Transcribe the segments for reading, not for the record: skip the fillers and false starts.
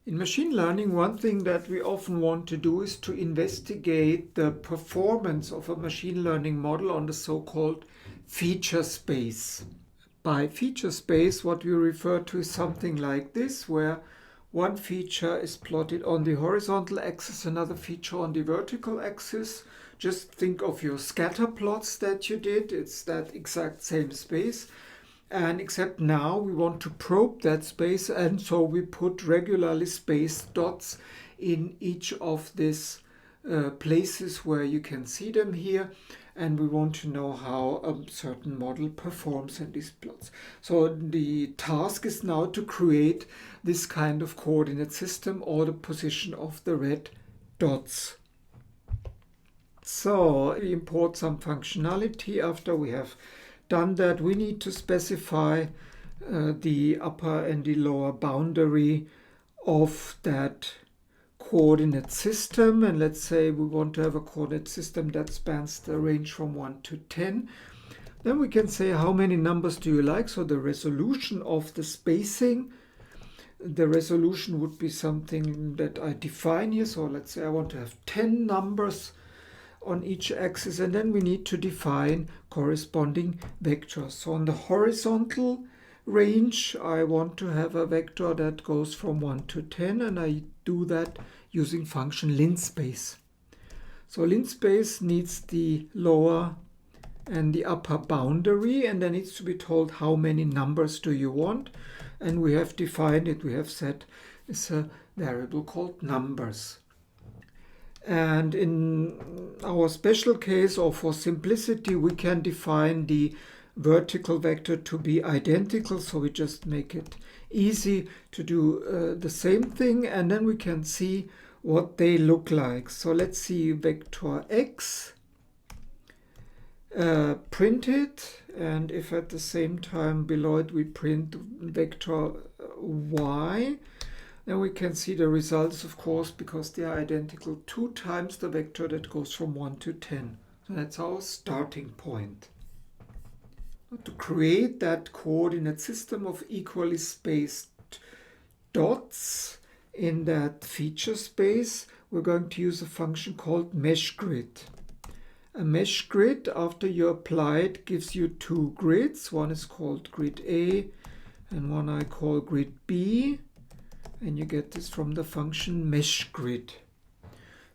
In machine learning, one thing that we often want to do is to investigate the performance of a machine learning model on the so-called feature space. By feature space, what we refer to is something like this, where one feature is plotted on the horizontal axis, another feature on the vertical axis. Just think of your scatter plots that you did. It's that exact same space. And except now we want to probe that space, and so we put regularly spaced dots in each of these places where you can see them here, and we want to know how a certain model performs in these plots. So the task is now to create this kind of coordinate system, or the position of the red dots. So we import some functionality. After we have done that, we need to specify the upper and the lower boundary of that coordinate system. And let's say we want to have a coordinate system that spans the range from 1 to 10. Then we can say how many numbers do you like. So the resolution of the spacing. The resolution would be something that I define here. So let's say I want to have 10 numbers on each axis, and then we need to define corresponding vectors. So on the horizontal range, I want to have a vector that goes from 1 to 10, and I do that using function linspace. So linspace needs the lower and the upper boundary, and then needs to be told how many numbers do you want, and we have defined it. We have said it's a variable called numbers. And in our special case, or for simplicity, we can define the vertical vector to be identical. So we just make it easy to do the same thing. And then we can see what they look like. So let's see vector x, print it. And if at the same time below it we print vector y, then we can see the results, of course, because they are identical 2 times the vector that goes from 1 to 10. So that's our starting point. To create that coordinate system of equally spaced dots in that feature space, we're going to use a function called Meshgrid. A Meshgrid, after you apply it, gives you 2 grids. One is called grid A and one I call grid B. And you get this from the function Meshgrid.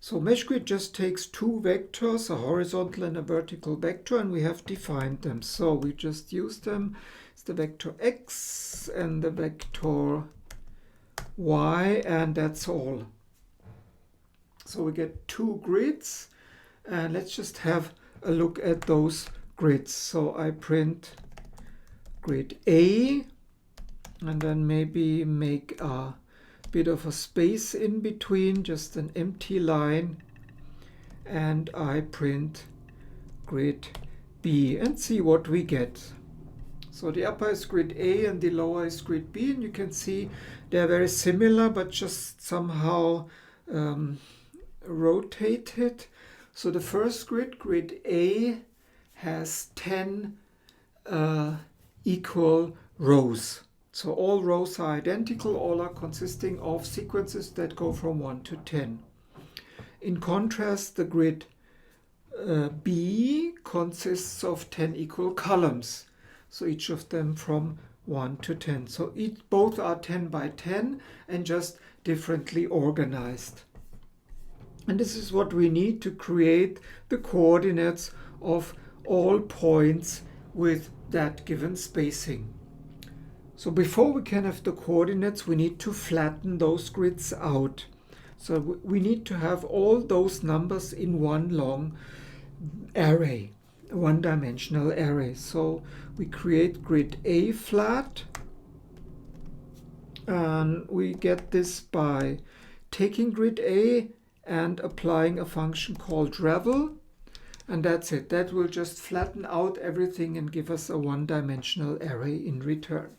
So Meshgrid just takes 2 vectors, a horizontal and a vertical vector, and we have defined them. So we just use them. It's the vector x and the vector y, and that's all. So we get 2 grids, and let's just have a look at those grids. So I print grid A, and then maybe make a bit of a space in between, just an empty line, and I print grid B and see what we get. So the upper is grid A and the lower is grid B, and you can see they're very similar but just somehow rotated. So the first grid, grid A, has 10 equal rows. So all rows are identical, all are consisting of sequences that go from 1 to 10. In contrast, the grid B consists of 10 equal columns, so each of them from 1 to 10. So both are 10 by 10 and just differently organized. And this is what we need to create the coordinates of all points with that given spacing. So before we can have the coordinates, we need to flatten those grids out. So we need to have all those numbers in one long array, one-dimensional array. So we create grid A flat, and we get this by taking grid A and applying a function called revel, and that's it. That will just flatten out everything and give us a one-dimensional array in return.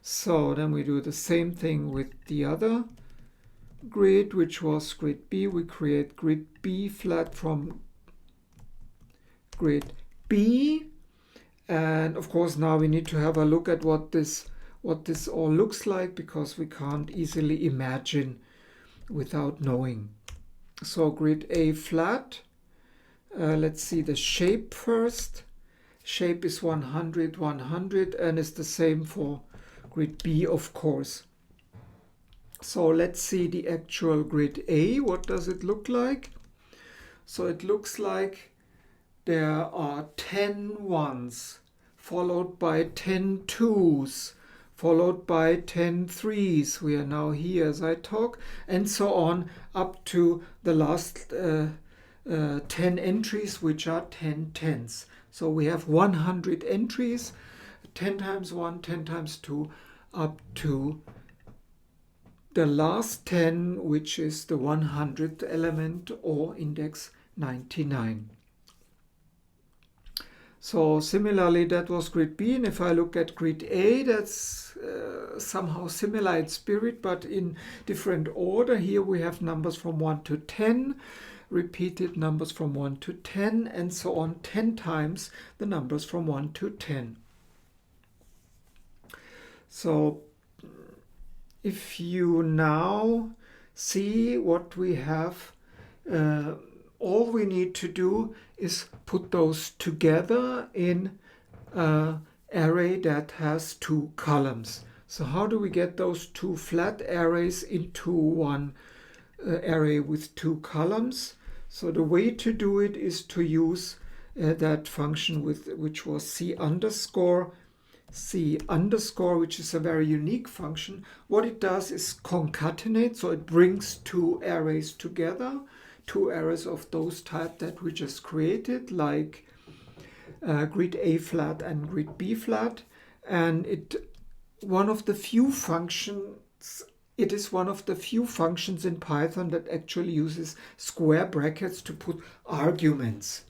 So then we do the same thing with the other grid, which was grid B. We create grid B flat from grid B. And of course now we need to have a look at what this what this all looks like, because we can't easily imagine without knowing. So grid A flat, let's see the shape first. Shape is 100, 100, and is the same for grid B, of course. So let's see the actual grid A. What does it look like? So it looks like there are 10 ones, followed by 10 twos, followed by 10 threes. We are now here as I talk, and so on up to the last 10 entries, which are 10 tens. So we have 100 entries, 10 times 1, 10 times 2, up to the last 10, which is the 100th element, or index 99. So similarly, that was grid B, and if I look at grid A, that's somehow similar in spirit, but in different order. Here we have numbers from 1 to 10, repeated numbers from 1 to 10, and so on, 10 times the numbers from 1 to 10. So if you now see what we have, all we need to do is put those together in an array that has 2 columns. So how do we get those 2 flat arrays into one array with 2 columns? So the way to do it is to use that function which was C underscore, which is a very unique function. What it does is concatenate, so it brings 2 arrays together, 2 arrays of those type that we just created, like grid A flat and grid B flat, and it is one of the few functions in Python that actually uses square brackets to put arguments.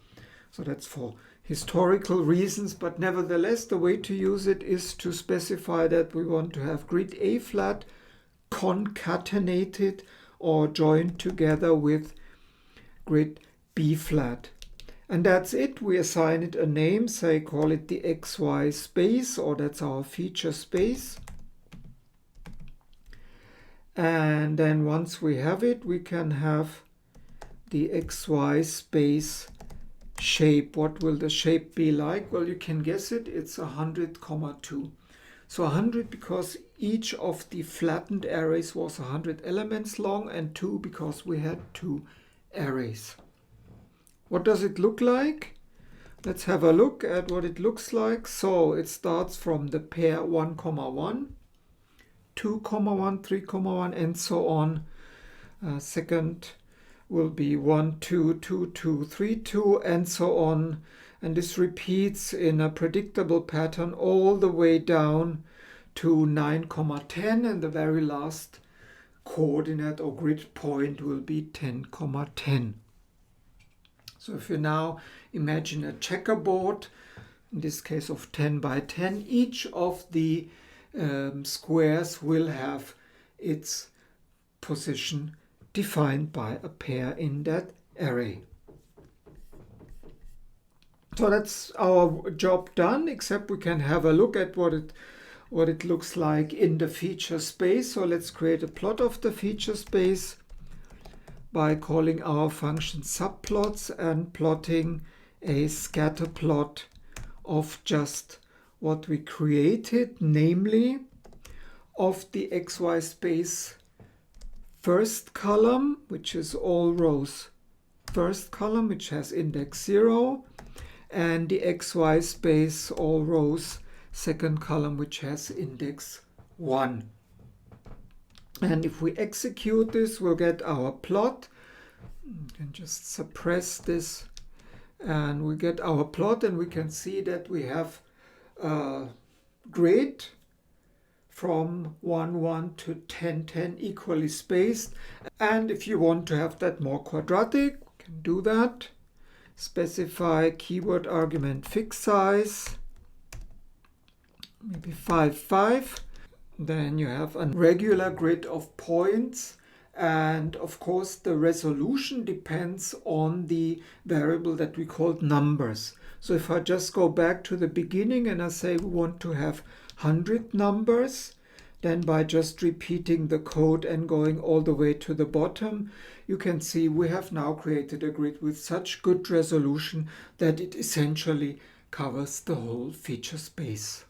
So that's for historical reasons, but nevertheless the way to use it is to specify that we want to have grid A flat concatenated or joined together with grid B flat. And that's it. We assign it a name, say call it the XY space, or that's our feature space. And then once we have it, we can have the XY space shape. What will the shape be like? Well, you can guess it. It's 100, 2. So 100 because each of the flattened arrays was 100 elements long, and 2 because we had 2 arrays. What does it look like? Let's have a look at what it looks like. So it starts from the pair 1, 1, 2, 1, 3, 1, and so on. Second will be 1, 2, 2, 2, 3, 2, and so on. And this repeats in a predictable pattern all the way down to 9, 10, and the very last coordinate or grid point will be 10, 10. So if you now imagine a checkerboard, in this case of 10 by 10, each of the squares will have its position defined by a pair in that array. So that's our job done, except we can have a look at what it looks like in the feature space. So let's create a plot of the feature space by calling our function subplots and plotting a scatter plot of just what we created, namely of the XY space first column, which is all rows first column, which has index 0, and the XY space all rows second column, which has index 1. And if we execute this, we'll get our plot. You can just suppress this, and we get our plot, and we can see that we have a grid from 1, 1 to 10, 10 equally spaced. And if you want to have that more quadratic, we can do that. Specify keyword argument fixed size, maybe 5, 5. Then you have a regular grid of points, and of course the resolution depends on the variable that we called numbers. So if I just go back to the beginning and I say we want to have 100 numbers, then by just repeating the code and going all the way to the bottom, you can see we have now created a grid with such good resolution that it essentially covers the whole feature space.